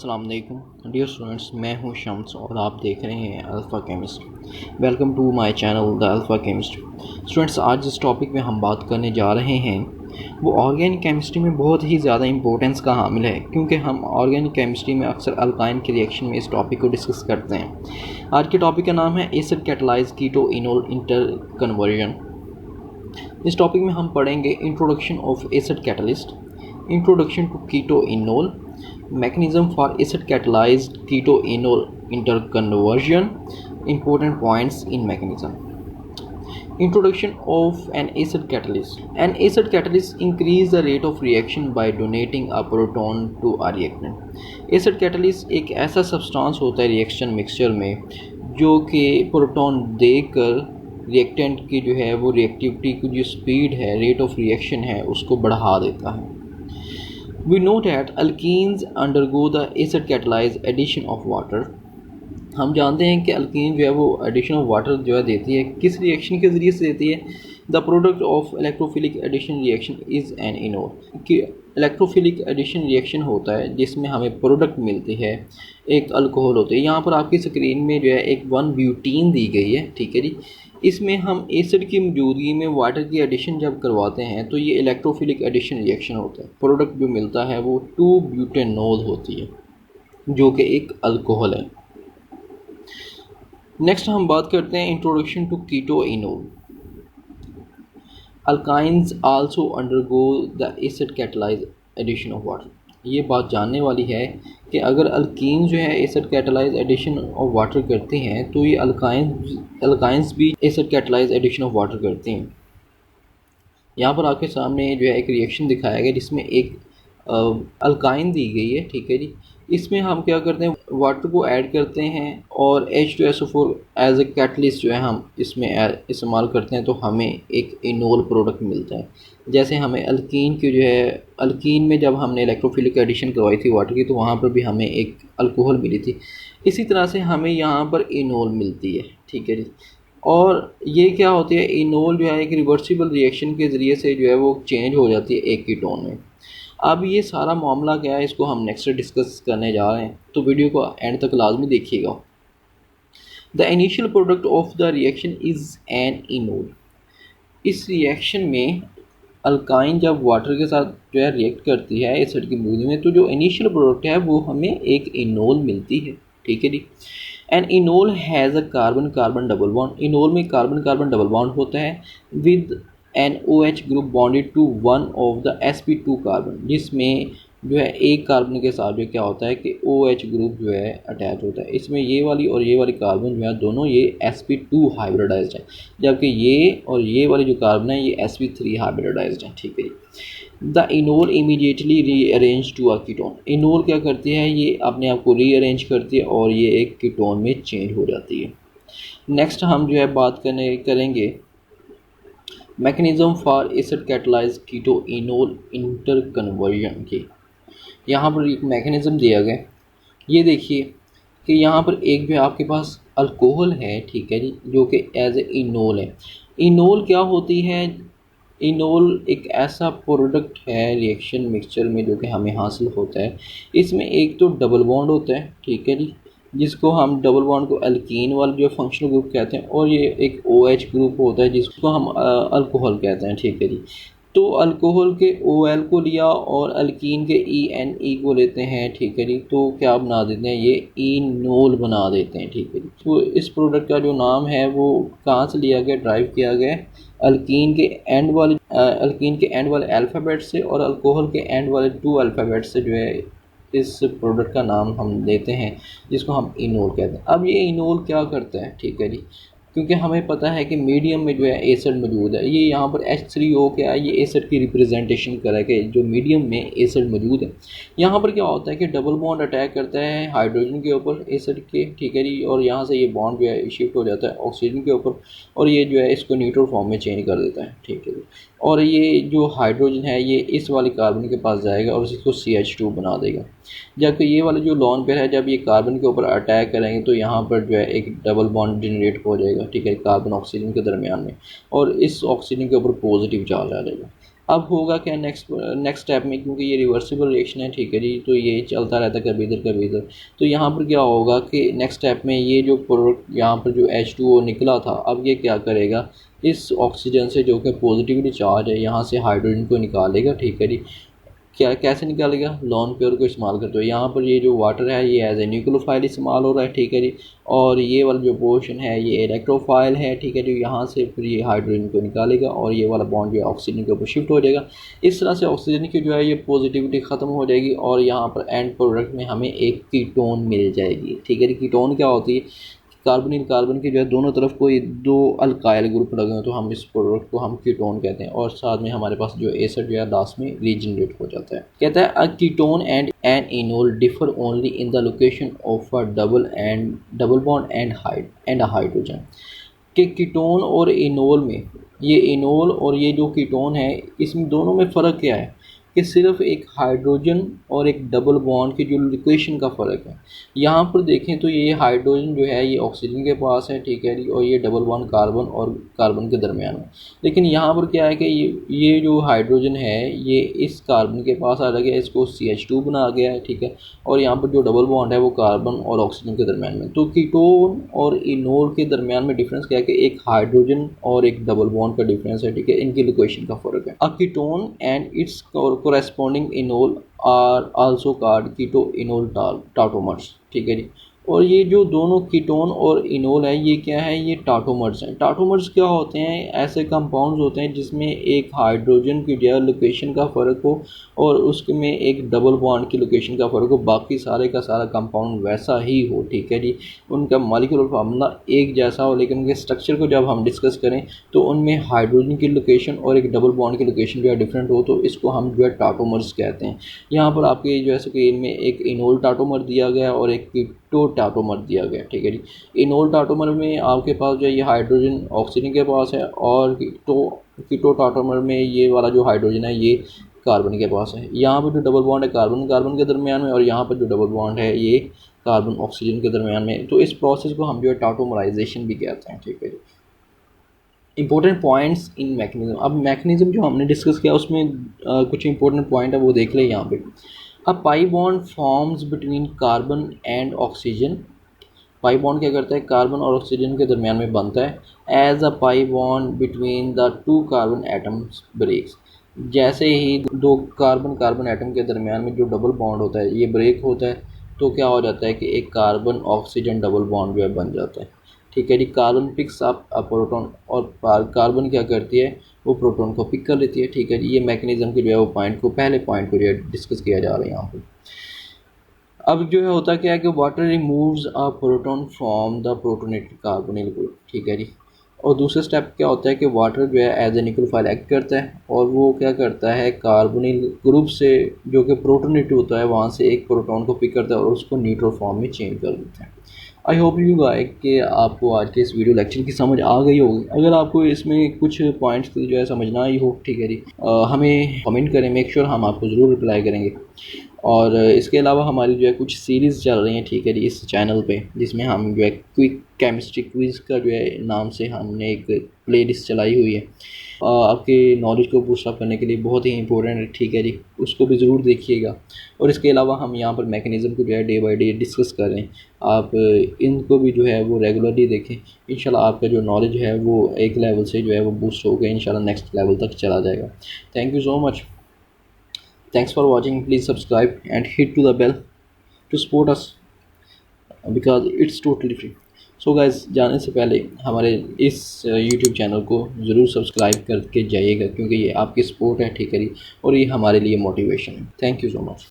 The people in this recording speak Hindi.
अस्सलाम वालेकुम डियर स्टूडेंट्स, मैं हूं शम्स और आप देख रहे हैं alpha chemist. Welcome to my channel the alpha chemist. Students, आज जिस टॉपिक में हम बात करने जा रहे हैं वो ऑर्गेनिक केमिस्ट्री में बहुत ही ज़्यादा इंपॉर्टेंस का हामिल है, क्योंकि हम ऑर्गेनिक केमिस्ट्री में अक्सर अल्काइन के रिएक्शन में इस टॉपिक को डिस्कस करते हैं। आज के टॉपिक का नाम है एसिड कैटलाइज कीटो-इनोल इंटरकन्वर्जन। इस टॉपिक में हम पढ़ेंगे introduction of acid catalyst, introduction to keto enol, mechanism for acid catalyzed keto-enol interconversion, important points in mechanism. Introduction of an acid catalyst. An acid catalyst increase the rate of reaction by donating a proton to a reactant. Acid catalyst एक ऐसा सब्सटेंस होता है रिएक्शन मिक्सचर में जो कि प्रोटॉन देकर रिएक्टेंट की जो है वो रिएक्टिविटी की जो स्पीड है, रेट ऑफ रिएक्शन है, उसको बढ़ा देता है। We know that alkenes undergo the acid catalyzed addition of water. हम जानते हैं कि अल्कीन जो है वो एडिशन ऑफ वाटर जो है देती है, किस रिएक्शन के ज़रिए से देती है? The product of electrophilic addition reaction is an enol. कि इलेक्ट्रोफिलिक एडिशन रिएक्शन होता है जिसमें हमें प्रोडक्ट मिलती है, एक अल्कोहल होती है। यहाँ पर आपकी स्क्रीन में जो है एक 1 ब्यूटीन दी गई है, ठीक है जी। इसमें हम एसिड की मौजूदगी में वाटर की एडिशन जब करवाते हैं तो ये इलेक्ट्रोफिलिक एडिशन रिएक्शन होता है। प्रोडक्ट जो मिलता है वो 2-ब्यूटेनॉल होती है जो कि एक अल्कोहल है। नेक्स्ट हम बात करते हैं introduction to keto enol. Alkynes also undergo the acid catalyse addition of water. ये बात जानने वाली है कि अगर अल्कीन जो है acid catalyse addition of water करती हैं तो ये अल्काइंस भी acid catalyse addition of water करती हैं। यहाँ पर आपके सामने जो है एक रिएक्शन दिखाया गया जिसमें एक अल्काइन दी गई है, ठीक है जी। इसमें हम क्या करते हैं, वाटर को ऐड करते हैं और H2SO4 एज ए कैटलिस्ट जो है हम इसमें इस्तेमाल करते हैं तो हमें एक इनोल प्रोडक्ट मिलता है। जैसे हमें अल्कीन की जो है, अल्कीन में जब हमने इलेक्ट्रोफिलिक एडिशन करवाई थी वाटर की तो वहाँ पर भी हमें एक अल्कोहल मिली थी। इसी तरह से हमें यहाँ पर इनोल मिलती है, ठीक है जी। और ये क्या होती है, इनोल जो है एक रिवर्सिबल रिएक्शन के ज़रिए से जो है वो चेंज हो जाती है एक कीटोन में। अब ये सारा मामला क्या है, इसको हम नेक्स्ट डिस्कस करने जा रहे हैं, तो वीडियो को एंड तक लाजमी देखिएगा। The initial product of the reaction is an enol. इस रिएक्शन में अल्काइन जब वाटर के साथ जो है रिएक्ट करती है एसिड की मौजूदगी में तो जो इनिशियल प्रोडक्ट है वो हमें एक इनोल मिलती है, ठीक है जी। An enol has a carbon carbon double bond. Enol में कार्बन कार्बन डबल बॉन्ड होता है with an OH group bonded to one of the sp2 carbon, जिसमें जो है एक कार्बन के साथ जो क्या होता है कि OH ग्रुप जो है अटैच होता है। इसमें ये वाली और ये वाली कार्बन जो है दोनों ये sp2 हाइब्रिडाइज्ड है, जबकि ये और ये वाली जो कार्बन है ये sp3 हाइब्रिडाइज्ड है, ठीक है। The enol immediately rearrange to a ketone. Enol क्या करती है, ये अपने आप को रीअरेंज करती है और ये एक कीटोन में चेंज हो जाती है। नेक्स्ट हम जो है बात करेंगे mechanism for acid catalyse keto enol interconversion की। यहाँ पर एक मैकेनिज़्म दिया गया, ये देखिए कि यहाँ पर एक जो है आपके पास अल्कोहल है, ठीक है जी, जो कि एज ए इनोल है। इनोल क्या होती है, इनोल एक ऐसा प्रोडक्ट है रिएक्शन मिक्सचर में जो कि हमें हासिल होता है। इसमें एक तो डबल बॉन्ड होता है, ठीक है जी, जिसको हम डबल बॉन्ड को अल्कीन वाला जो फंक्शनल ग्रुप कहते हैं, और ये एक OH ग्रुप होता है जिसको हम अल्कोहल कहते हैं, ठीक है जी। तो अल्कोहल के OL को लिया और अल्कीन के ENE को लेते हैं, ठीक है जी, तो क्या बना देते हैं, ये इनोल बना देते हैं, ठीक है जी। तो इस प्रोडक्ट का जो नाम है वो कहाँ से लिया गया, ड्राइव किया गया अल्कीन के एंड वाले अल्फ़ाबेट से और अल्कोहल के एंड वाले 2 अल्फ़ाबेट से जो है इस प्रोडक्ट का नाम हम देते हैं जिसको हम इनोल कहते हैं। अब ये इनोल क्या करता है, ठीक है जी, क्योंकि हमें पता है कि मीडियम में जो है एसिड मौजूद है। ये यहाँ पर H3O क्या है, ये एसिड की रिप्रेजेंटेशन करा कि जो मीडियम में एसिड मौजूद है। यहाँ पर क्या होता है कि डबल बॉन्ड अटैक करता है हाइड्रोजन के ऊपर एसिड के, ठीक है जी, और यहाँ से ये बॉन्ड जो है शिफ्ट हो जाता है ऑक्सीजन के ऊपर और ये जो है इसको न्यूट्रल फॉर्म में चेंज कर देता है, ठीक है जी। और ये जो हाइड्रोजन है ये इस वाली कार्बन के पास जाएगा और इसको CH2 बना देगा, जबकि ये वाले जो लॉन पेयर है जब ये कार्बन के ऊपर अटैक करेंगे तो यहाँ पर जो है एक डबल बॉन्ड जनरेट हो जाएगा, ठीक है, कार्बन ऑक्सीजन के दरमियान में, और इस ऑक्सीजन के ऊपर पॉजिटिव चार्ज आ जाएगा। अब होगा क्या नेक्स्ट नेक्स्ट स्टेप में, क्योंकि ये रिवर्सिबल रिएक्शन है, ठीक है जी, तो ये चलता रहता है कभी इधर कभी इधर। तो यहाँ पर क्या होगा कि नेक्स्ट स्टेप में ये जो प्रोडक्ट यहाँ पर जो H2O निकला था, अब ये क्या करेगा, इस ऑक्सीजन से जो कि पॉजिटिवली चार्ज है यहाँ से हाइड्रोजन को निकालेगा, ठीक है जी। क्या कैसे निकालेगा, लॉन पेयर को इस्तेमाल करते हुए। यहाँ पर ये जो वाटर है ये एज ए न्यूक्लियोफाइल इस्तेमाल हो रहा है, ठीक है जी। और ये वाला जो पोर्शन है ये इलेक्ट्रोफाइल है, ठीक है जी। यहाँ से फिर ये हाइड्रोजन को निकालेगा और ये वाला बॉन्ड जो है ऑक्सीजन के ऊपर शिफ्ट हो जाएगा। इस तरह से ऑक्सीजन की जो है ये पॉजिटिविटी ख़त्म हो जाएगी और यहाँ पर एंड प्रोडक्ट में हमें एक कीटोन मिल जाएगी, ठीक है जी। कीटोन क्या होती है, कार्बन कार्बन के जो है दोनों तरफ कोई दो अल्काइल ग्रुप लगे हो तो हम इस प्रोडक्ट को हम कीटोन कहते हैं, और साथ में हमारे पास जो एसिड जो है लास्ट में रीजनरेट हो जाता है। कहता है a ketone and an enol differ only in the location of a double bond and a hydrogen. कि कीटोन और इनोल में, ये इनोल और ये जो कीटोन है इसमें दोनों में फ़र्क क्या है, कि सिर्फ एक हाइड्रोजन और एक डबल बॉन्ड की जो लोकेशन का फ़र्क है। यहाँ पर देखें तो ये हाइड्रोजन जो है ये ऑक्सीजन के पास है, ठीक है जी, और ये डबल बॉन्ड कार्बन और कार्बन के दरमियान में। लेकिन यहाँ पर क्या है कि ये जो हाइड्रोजन है ये इस कार्बन के पास आ गया, इसको CH2 बना गया है, ठीक है। और यहाँ पर जो डबल बॉन्ड है वो कार्बन और ऑक्सीजन के दरमियान में। तो कीटोन और इनोल के दरमियान में डिफरेंस क्या है कि एक हाइड्रोजन और एक डबल बॉन्ड का डिफरेंस है, ठीक है, इनकी लोकेशन का फ़र्क है। A ketone and it's corresponding enol are also called keto-enol tautomers, ठीक है जी। और ये जो दोनों कीटोन और इनोल है ये क्या है, ये टाटोमर्स हैं। टाटोमर्स क्या होते हैं, ऐसे कंपाउंड्स होते हैं जिसमें एक हाइड्रोजन की जो लोकेशन का फ़र्क हो और उसमें एक डबल बॉन्ड की लोकेशन का फ़र्क हो, बाकी सारे का सारा कंपाउंड वैसा ही हो, ठीक है जी। उनका मॉलिक्यूलर फार्मूला एक जैसा हो, लेकिन उनके स्ट्रक्चर को जब हम डिस्कस करें तो उनमें हाइड्रोजन की लोकेशन और एक डबल बॉन्ड की लोकेशन जो है डिफरेंट हो, तो इसको हम जो है टाटोमर्स कहते हैं। यहाँ पर आपके जो है स्क्रीन में एक इनोल टाटोमर दिया गया और एक कीटो टाटोमर दिया गया, ठीक है जी। इनोल टाटोमर में आपके पास जो है ये हाइड्रोजन ऑक्सीजन के पास है, और कीटो टाटोमर में ये वाला जो हाइड्रोजन है ये कार्बन के पास है। यहाँ पर जो डबल बॉन्ड है कार्बन कार्बन के दरमियान में, और यहाँ पर जो डबल बॉन्ड है ये कार्बन ऑक्सीजन के दरमियान में। तो इस प्रोसेस को हम जो है टाटोमराइजेशन भी कहते हैं, ठीक है जी। Important points in mechanism. अब मैकेनिज्म जो हमने डिस्कस किया उसमें कुछ इंपॉर्टेंट पॉइंट है वो देख ले यहाँ पे। A pi bond forms between carbon and oxygen. Pi bond क्या करता है, कार्बन और ऑक्सीजन के दरमियान में बनता है। As a pi bond between the two carbon atoms breaks. जैसे ही दो कार्बन कार्बन एटम के दरमियान में जो डबल बॉन्ड होता है ये ब्रेक होता है, तो क्या हो जाता है कि एक कार्बन ऑक्सीजन डबल बॉन्ड जो है बन जाता है, ठीक है जी। Carbon picks up a proton, और कार्बन क्या करती है वो प्रोटॉन को पिक कर लेती है, ठीक है जी। ये मैकेनिज्म के जो है वो पॉइंट को पहले पॉइंट को जो है डिस्कस किया जा रहा है यहाँ पर। अब जो है होता क्या है कि water removes a proton from the protonated carbonyl group, ठीक है जी। और दूसरा स्टेप क्या होता है कि वाटर जो है एज ए न्यूक्लियोफाइल एक्ट करता है और वो क्या करता है कार्बोनिल ग्रुप से जो कि प्रोटोनेटेड होता है वहाँ से एक प्रोटॉन को पिक करता है और उसको न्यूट्रल फॉर्म में चेंज कर देता है। आई होप यू गाइस कि आपको आज के इस वीडियो लेक्चर की समझ आ गई होगी। अगर आपको इसमें कुछ पॉइंट्स जो है समझ ना आई हो, ठीक है जी, हमें कमेंट करें, मेक श्योर हम आपको ज़रूर रिप्लाई करेंगे। और इसके अलावा हमारी जो है कुछ सीरीज़ चल रही हैं, ठीक है जी, इस चैनल पे, जिसमें हम जो है क्विक केमिस्ट्री क्विज़ का जो है नाम से हमने एक प्लेलिस्ट चलाई हुई है। आपके नॉलेज को बूस्ट अप करने के लिए बहुत ही इंपॉर्टेंट है, ठीक है जी, उसको भी ज़रूर देखिएगा। और इसके अलावा हम यहाँ पर मैकेनिज़्म को जो है डे बाय डे डिस्कस कर रहे हैं, आप इनको भी जो है वो रेगुलरली देखें। इंशाल्लाह आपका जो नॉलेज है वो एक लेवल से जो है वो बूस्ट होकर इंशाल्लाह नेक्स्ट लेवल तक चला जाएगा। Thank you so much, thanks for watching. Please subscribe and hit to the bell to support us because it's totally free. So guys, जाने से पहले हमारे इस YouTube चैनल को ज़रूर सब्सक्राइब करके जाइएगा, क्योंकि ये आपकी सपोर्ट है, ठीक है जी, और ये हमारे लिए मोटिवेशन है। Thank you so much.